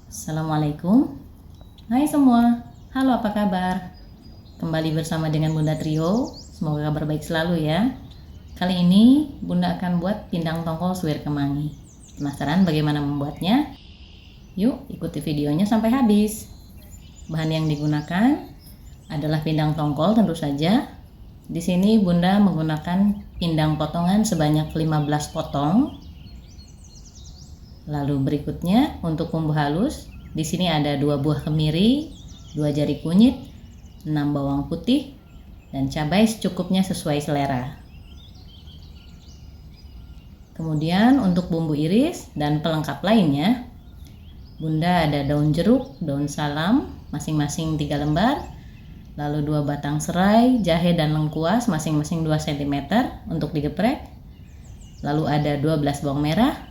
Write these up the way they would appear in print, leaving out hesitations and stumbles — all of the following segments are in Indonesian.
Assalamualaikum. Hai semua, halo apa kabar? Kembali bersama dengan Bunda Trio, semoga kabar baik selalu ya. Kali ini Bunda akan buat pindang tongkol suwir kemangi. Penasaran bagaimana membuatnya? Yuk ikuti videonya sampai habis. Bahan yang digunakan adalah pindang tongkol tentu saja. Di sini Bunda menggunakan pindang potongan sebanyak 15 potong. Lalu berikutnya untuk bumbu halus, di sini ada 2 buah kemiri, 2 jari kunyit, 6 bawang putih, dan cabai secukupnya sesuai selera. Kemudian untuk bumbu iris dan pelengkap lainnya, Bunda ada daun jeruk, daun salam, masing-masing 3 lembar, lalu 2 batang serai, jahe dan lengkuas masing-masing 2 cm untuk digeprek, lalu ada 12 bawang merah,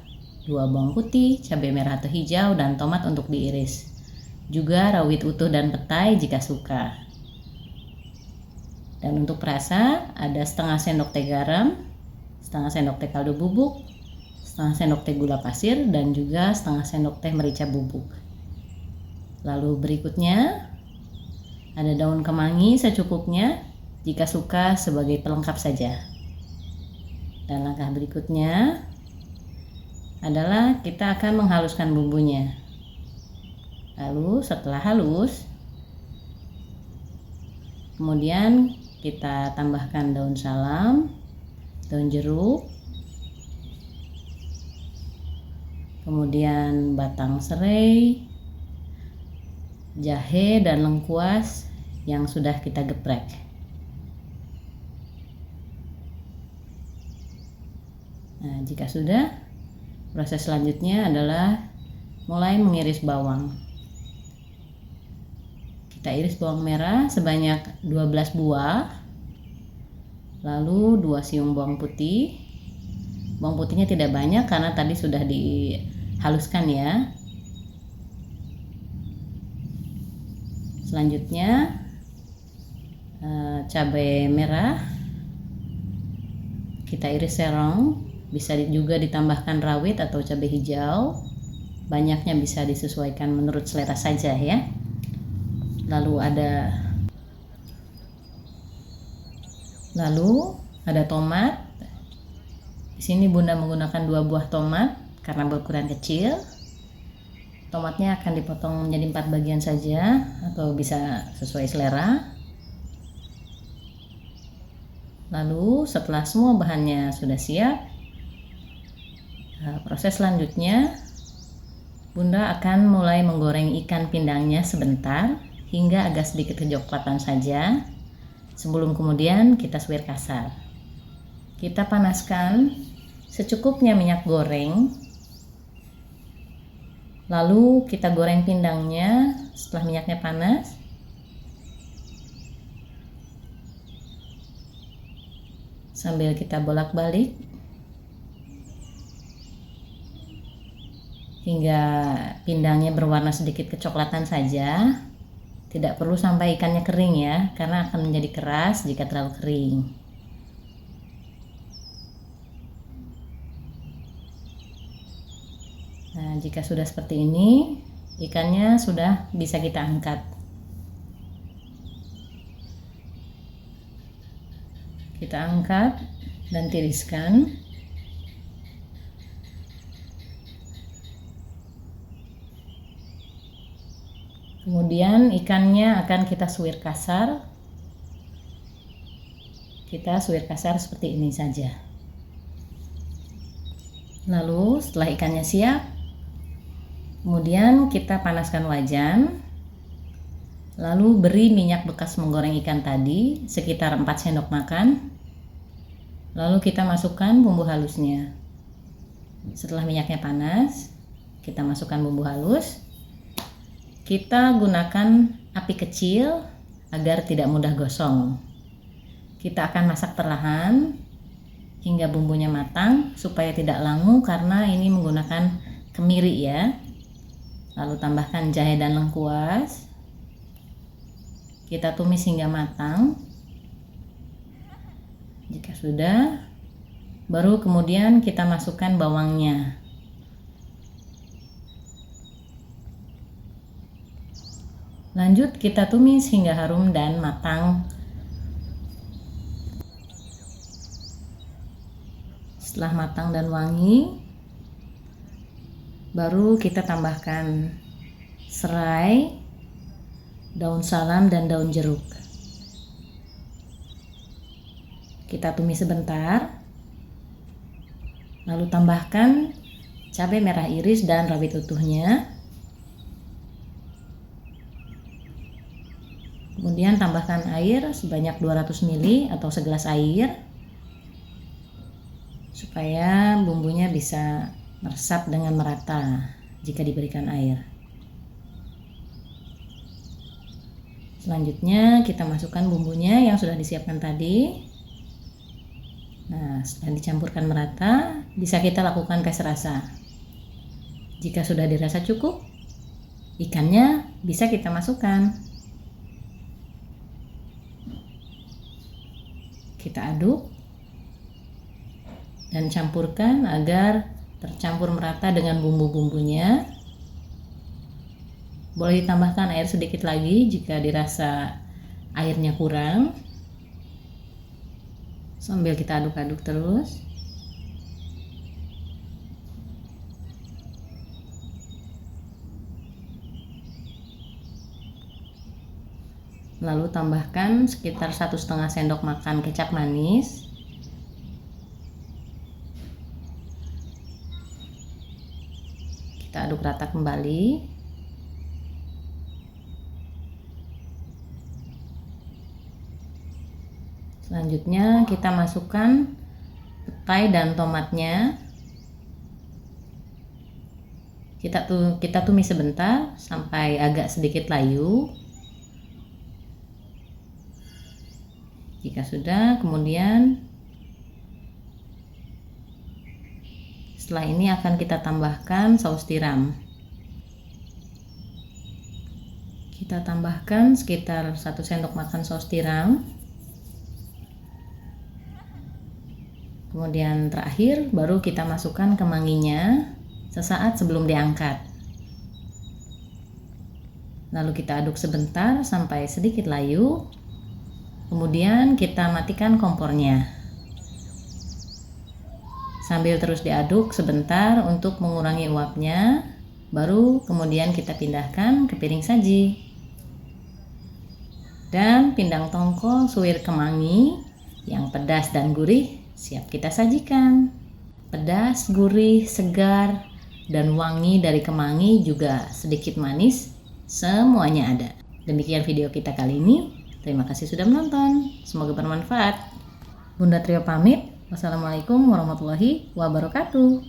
2 bawang putih, cabai merah atau hijau, dan tomat untuk diiris. Juga rawit utuh dan petai jika suka. Dan untuk perasa ada setengah sendok teh garam, setengah sendok teh kaldu bubuk, setengah sendok teh gula pasir, dan juga setengah sendok teh merica bubuk. Lalu berikutnya ada daun kemangi secukupnya, jika suka sebagai pelengkap saja. Dan langkah berikutnya adalah kita akan menghaluskan bumbunya. Lalu setelah halus, kemudian kita tambahkan daun salam, daun jeruk, kemudian batang serai, jahe dan lengkuas yang sudah kita geprek. Nah, jika sudah, proses selanjutnya adalah mulai mengiris bawang. Kita iris bawang merah sebanyak 12 buah, lalu 2 siung bawang putih. Bawang putihnya tidak banyak karena tadi sudah dihaluskan ya. Selanjutnya cabai merah kita iris serong. Bisa juga ditambahkan rawit atau cabai hijau. Banyaknya bisa disesuaikan menurut selera saja ya. Lalu ada tomat. Di sini Bunda menggunakan 2 buah tomat karena berukuran kecil. Tomatnya akan dipotong menjadi 4 bagian saja atau bisa sesuai selera. Lalu setelah semua bahannya sudah siap, proses selanjutnya Bunda akan mulai menggoreng ikan pindangnya sebentar hingga agak sedikit kecoklatan saja, sebelum kemudian kita suwir kasar. Kita panaskan secukupnya minyak goreng, lalu kita goreng pindangnya. Setelah minyaknya panas, sambil kita bolak-balik hingga pindangnya berwarna sedikit kecoklatan saja. Tidak perlu sampai ikannya kering ya, karena akan menjadi keras jika terlalu kering. Nah, jika sudah seperti ini, ikannya sudah bisa kita angkat. Kita angkat dan tiriskan. Kemudian ikannya akan kita suwir kasar. Kita suwir kasar seperti ini saja. Lalu setelah ikannya siap, kemudian kita panaskan wajan. Lalu beri minyak bekas menggoreng ikan tadi sekitar 4 sendok makan. Lalu kita masukkan bumbu halusnya. Setelah minyaknya panas, kita masukkan bumbu halus. Kita gunakan api kecil agar tidak mudah gosong. Kita akan masak perlahan hingga bumbunya matang supaya tidak langu karena ini menggunakan kemiri ya. Lalu tambahkan jahe dan lengkuas. Kita tumis hingga matang. Jika sudah, baru kemudian kita masukkan bawangnya. Lanjut kita tumis hingga harum dan matang. Setelah matang dan wangi, baru kita tambahkan serai, daun salam, dan daun jeruk. Kita tumis sebentar, lalu tambahkan cabai merah iris dan rawit utuhnya. Kemudian tambahkan air sebanyak 200 ml atau segelas air supaya bumbunya bisa meresap dengan merata jika diberikan air. Selanjutnya kita masukkan bumbunya yang sudah disiapkan tadi. Nah, setelah dicampurkan merata, bisa kita lakukan tes rasa. Jika sudah dirasa cukup, ikannya bisa kita masukkan. Kita aduk dan campurkan agar tercampur merata dengan bumbu-bumbunya. Boleh ditambahkan air sedikit lagi jika dirasa airnya kurang. Sambil kita aduk-aduk terus. Lalu tambahkan sekitar 1,5 sendok makan kecap manis. Kita aduk rata kembali. Selanjutnya kita masukkan petai dan tomatnya. Kita tumis sebentar sampai agak sedikit layu. Jika sudah, kemudian setelah ini akan kita tambahkan saus tiram. Kita tambahkan sekitar 1 sendok makan saus tiram. Kemudian terakhir baru kita masukkan kemanginya sesaat sebelum diangkat. Lalu kita aduk sebentar sampai sedikit layu. Kemudian kita matikan kompornya. Sambil terus diaduk sebentar untuk mengurangi uapnya, baru kemudian kita pindahkan ke piring saji. Dan pindang tongkol suwir kemangi yang pedas dan gurih siap kita sajikan. Pedas, gurih, segar, dan wangi dari kemangi juga sedikit manis, semuanya ada. Demikian video kita kali ini. Terima kasih sudah menonton. Semoga bermanfaat. Bunda Trio pamit. Wassalamualaikum warahmatullahi wabarakatuh.